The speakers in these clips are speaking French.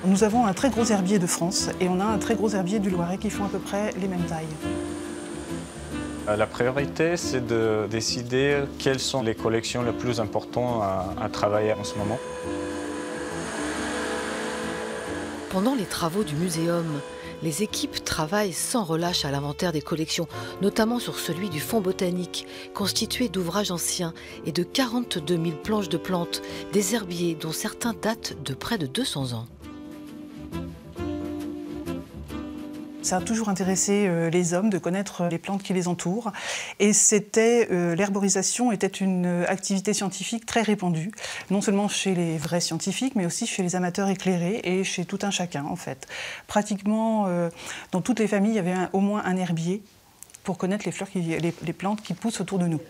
Nous avons un très gros herbier de France et on a un très gros herbier du Loiret qui font à peu près les mêmes tailles. La priorité, c'est de décider quelles sont les collections les plus importantes à travailler en ce moment. Pendant les travaux du muséum, les équipes travaillent sans relâche à l'inventaire des collections, notamment sur celui du fonds botanique, constitué d'ouvrages anciens et de 42 000 planches de plantes, des herbiers dont certains datent de près de 200 ans. Ça a toujours intéressé les hommes de connaître les plantes qui les entourent. Et l'herborisation était une activité scientifique très répandue, non seulement chez les vrais scientifiques, mais aussi chez les amateurs éclairés et chez tout un chacun, en fait. Pratiquement, dans toutes les familles, il y avait au moins un herbier pour connaître les plantes qui poussent autour de nous.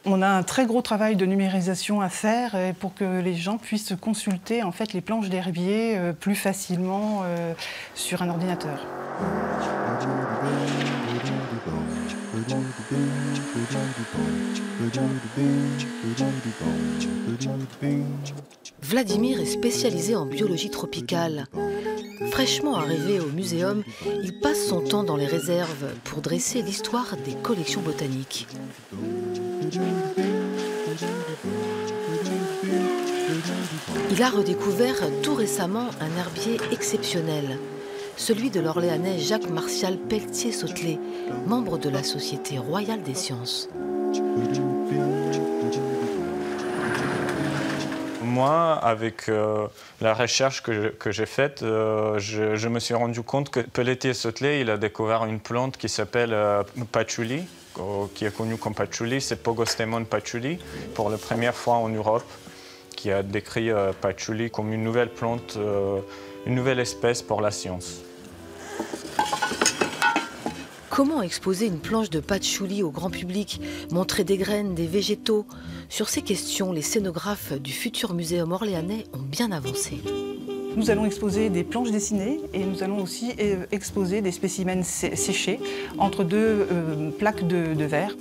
On a un très gros travail de numérisation à faire pour que les gens puissent consulter en fait, les planches d'herbier plus facilement sur un ordinateur. Vladimir est spécialisé en biologie tropicale. Fraîchement arrivé au muséum, il passe son temps dans les réserves pour dresser l'histoire des collections botaniques. Il a redécouvert tout récemment un herbier exceptionnel, celui de l'Orléanais Jacques-Martial Pelletier-Sautelet, membre de la Société royale des sciences. Moi, avec la recherche que j'ai faite, je me suis rendu compte que Pelletier-Sautelet, il a découvert une plante qui s'appelle patchouli, qui est connue comme patchouli, c'est Pogostemon patchouli, pour la première fois en Europe, qui a décrit patchouli comme une nouvelle plante, une nouvelle espèce pour la science. Comment exposer une planche de patchouli au grand public, montrer des graines, des végétaux? Sur ces questions, les scénographes du futur muséum orléanais ont bien avancé. Nous allons exposer des planches dessinées et nous allons aussi exposer des spécimens séchés entre deux plaques de verre.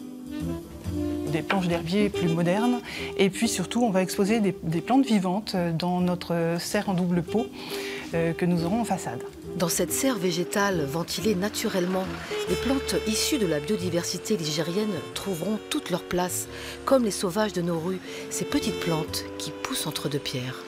Des planches d'herbier plus modernes et puis surtout on va exposer des plantes vivantes dans notre serre en double pot que nous aurons en façade. Dans cette serre végétale ventilée naturellement, les plantes issues de la biodiversité ligérienne trouveront toute leur place, comme les sauvages de nos rues, ces petites plantes qui poussent entre deux pierres.